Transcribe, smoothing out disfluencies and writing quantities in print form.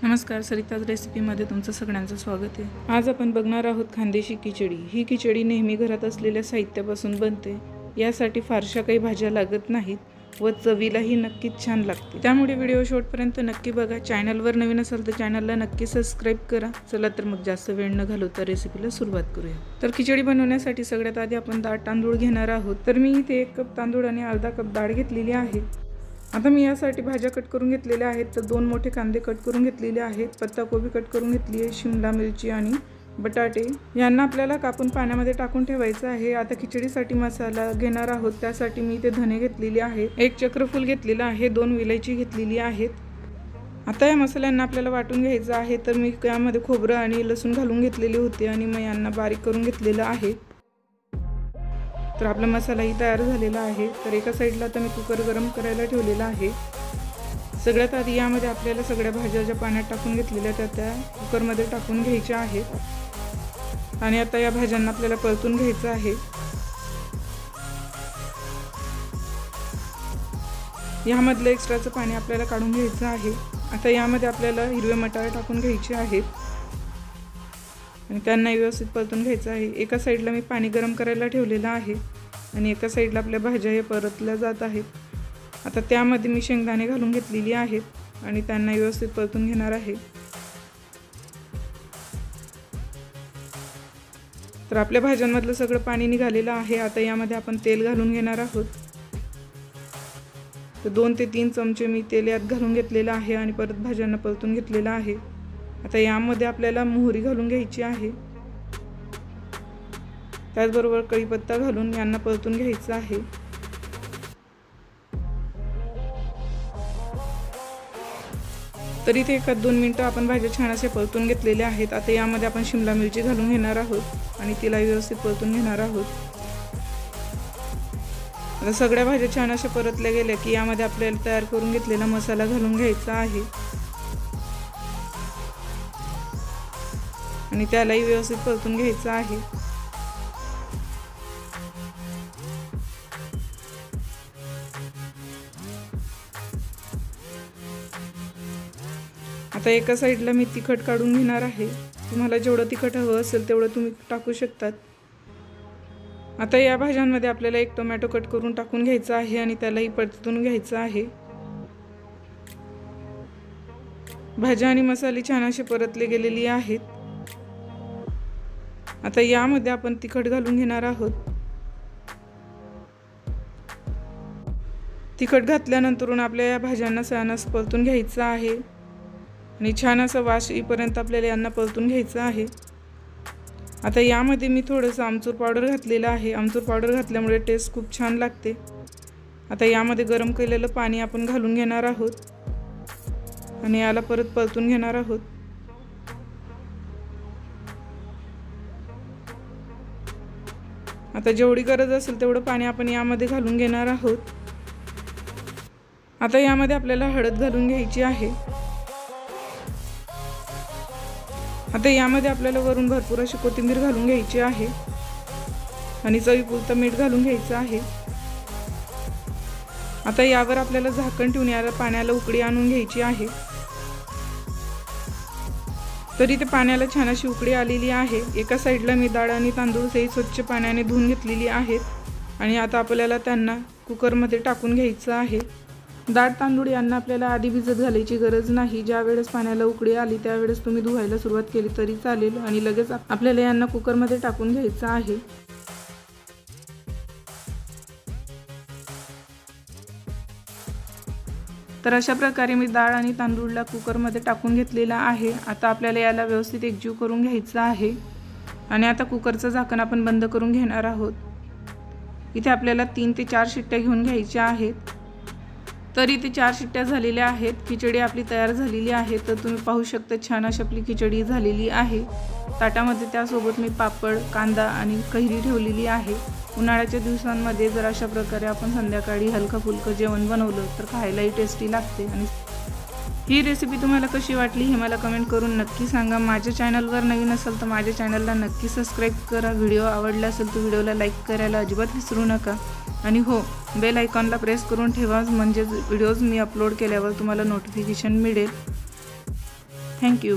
नमस्कार, सरिताज रेसिपीमध्ये तुमचं सगळ्यांचं स्वागत आहे। आज आपण बघणार आहोत खानदेशी खिचडी। ही खिचडी नेहमी घरात असलेल्या साहित्यापासून बनते। यासाठी फारशा काही भाज्या लागत नाहीत व चवीलाही नक्कीच छान लागते। त्यामुळे व्हिडिओ शेवटपर्यंत नक्की बघा। चॅनलवर नवीन असाल तर चॅनलला नक्की सबस्क्राइब करा। चला तर मग जास्त वेळ न घालवता रेसिपीला सुरुवात करूया। तर खिचडी बनवण्यासाठी सगळ्यात आधी आपण डाळ तांदूळ घेणार आहोत। तर मी इथे 1 कप तांदूळ आणि अर्धा कप डाळ घेतलेली आहे। आता मी यासाठी भाज्या कट करून घेतलेल्या आहेत। तर 2 मोठे कांदे कट करून घेतलेले आहेत, पत्ताकोबी कट करून घेतली आहे, शिमला मिरची आणि बटाटे यांना आपल्याला कापून पाण्यामध्ये टाकून ठेवायचं आहे। आता खिचडीसाठी मसाला घेणार आहोत। त्यासाठी मी इथे धने घेतलेले आहेत, 1 चक्रफूल घेतलेला आहे, 2 विलायची घेतलेली आहेत। आता या मसाल्यांना आपल्याला वाटून घ्यायचं आहे। तर मी यामध्ये खोबरं आणि लसूण घालून घेतलेले होते आणि मग यांना बारीक करून घेतलेलं आहे। तर आपला मसालाही तयार झालेला आहे। तर एका साईडला आता मी कुकर गरम करायला ठेवलेला आहे। सगळ्यात आधी यामध्ये आपल्याला सगळ्या भाज्या ज्या पाण्यात टाकून घेतलेल्या त्या कुकरमध्ये टाकून घ्यायच्या आहेत आणि आता या भाज्यांना आपल्याला परतून घ्यायचं आहे। यामधलं एक्स्ट्राचं पाणी आपल्याला काढून घ्यायचं आहे। आता यामध्ये आपल्याला हिरवे मटार टाकून घ्यायचे आहेत आणि त्यांना व्यवस्थित परतून घ्यायचं आहे। एका साईडला मी पाणी गरम करायला ठेवलेलं आहे आणि एका साईडला आपल्या भाज्या हे परतल्या जात आहेत। आता त्यामध्ये मी शेंगदाणे घालून घेतलेली आहेत आणि त्यांना व्यवस्थित परतून घेणार आहे। तर आपल्या भाज्यांमधलं सगळं पाणी निघालेलं आहे। आता यामध्ये आपण तेल घालून घेणार आहोत। तर 2 ते 3 चमचे मी तेल यात घालून घेतलेलं आहे आणि परत भाज्यांना परतून घेतलेलं आहे। आता यामध्ये आपल्याला मोहरी घालून घ्यायची आहे, त्याचबरोबर कढीपत्ता घालून यांना परतून घ्यायचं आहे। तरी ते 1-2 मिनिटं आपण भाज्या छान असे परतून घेतलेल्या आहेत। आता यामध्ये आपण शिमला मिरची घालून घेणार आहोत आणि तिला व्यवस्थित परतून घेणार आहोत। आता सगळ्या भाज्या छान अशा परतल्या गेल्या की यामध्ये आपल्याला तयार करून घेतलेला मसाला घालून घ्यायचा आहे आणि त्यालाही व्यवस्थित परतून घ्यायचं आहे। आता एका साईडला मी तिखट काढून घेणार आहे। तुम्हाला जेवढं तिखट हवं असेल तेवढं तुम्ही टाकू शकतात। आता या भाज्यांमध्ये आपल्याला 1 टोमॅटो कट करून टाकून घ्यायचा आहे आणि त्यालाही परतून घ्यायचं आहे। भाज्या आणि मसाले छान असे परतले गेलेली आहेत। आता यामध्ये आपण तिखट घालून घेणार आहोत। तिखट घातल्यानंतर आपल्या या भाज्यांना छान असं परतून घ्यायचं आहे आणि छान असं वास येईपर्यंत आपल्याला यांना परतून घ्यायचं आहे। आता यामध्ये मी थोडंसं आमचूर पावडर घातलेलं आहे। आमचूर पावडर घातल्यामुळे टेस्ट खूप छान लागते। आता यामध्ये गरम केलेलं पाणी आपण घालून घेणार आहोत आणि याला परत परतून घेणार आहोत। आता जेवढी गरज असेल तेवढं पाणी आपण यामध्ये घालून घेणार आहोत। आता यामध्ये आपल्याला हळद घालून घ्यायची आहे। आता यामध्ये आपल्याला वरून भरपूर अशी कोथिंबीर घालून घ्यायची आहे आणि चवीपुरतं मीठ घालून घ्यायचं आहे। आता यावर आपल्याला झाकण ठेवून याला पाण्याला उकळी आणून घ्यायची आहे। तरी ते पाण्याला छान अशी उकळी आलेली आहे। एका साईडला मी डाळ आणि तांदूळ स्वच्छ पाण्याने धुवून घेतलेली आहेत आणि आता आपल्याला त्यांना कुकरमध्ये टाकून घ्यायचं आहे। डाळ तांदूळ यांना आपल्याला आधी भिजत घालायची गरज नाही। ज्या वेळेस पाण्याला उकळी आली त्यावेळेस तुम्ही धुवायला सुरुवात केली तरी चालेल आणि लगेच आपल्याला यांना कुकरमध्ये टाकून घ्यायचं आहे। तर अशा प्रकारे मी डाळ आणि तांदूळला कुकरमध्ये टाकून घेतलेला आहे। आता आपल्याला याला व्यवस्थित एकजीव करून घ्यायचं आहे आणि आता कुकरचं झाकण आपण बंद करून घेणार आहोत। इथे आपल्याला 3 ते 4 शिट्ट्या घेऊन घ्यायच्या आहेत। तर इथे 4 शिट्ट्या झालेल्या आहेत। खिचडी आपली तयार झालेली आहे। तर तुम्ही पाहू शकता छान अशी आपली खिचडी झालेली आहे। ताटामध्ये त्यासोबत मी पापड, कांदा आणि कैरी ठेवलेली आहे। उन्हाळ्याच्या दिवसांमध्ये जर अशा प्रकारे आपण संध्याकाळी हलका फुलकं जेवण बनवलं तर खायलाही टेस्टी लागते। आणि ही रेसिपी तुम्हाला कशी वाटली हे मला कमेंट करून नक्की सांगा। माझ्या चॅनलवर नवीन असाल तर माझ्या चॅनलला नक्की सबस्क्राइब करा। व्हिडिओ आवडला असेल तर व्हिडिओला लाईक करायला अजिबात विसरू नका आणि हो, बेल आयकॉनला प्रेस करून ठेवा म्हणजे व्हिडिओज मी अपलोड केल्यावर तुम्हाला नोटिफिकेशन मिळेल। थँक्यू.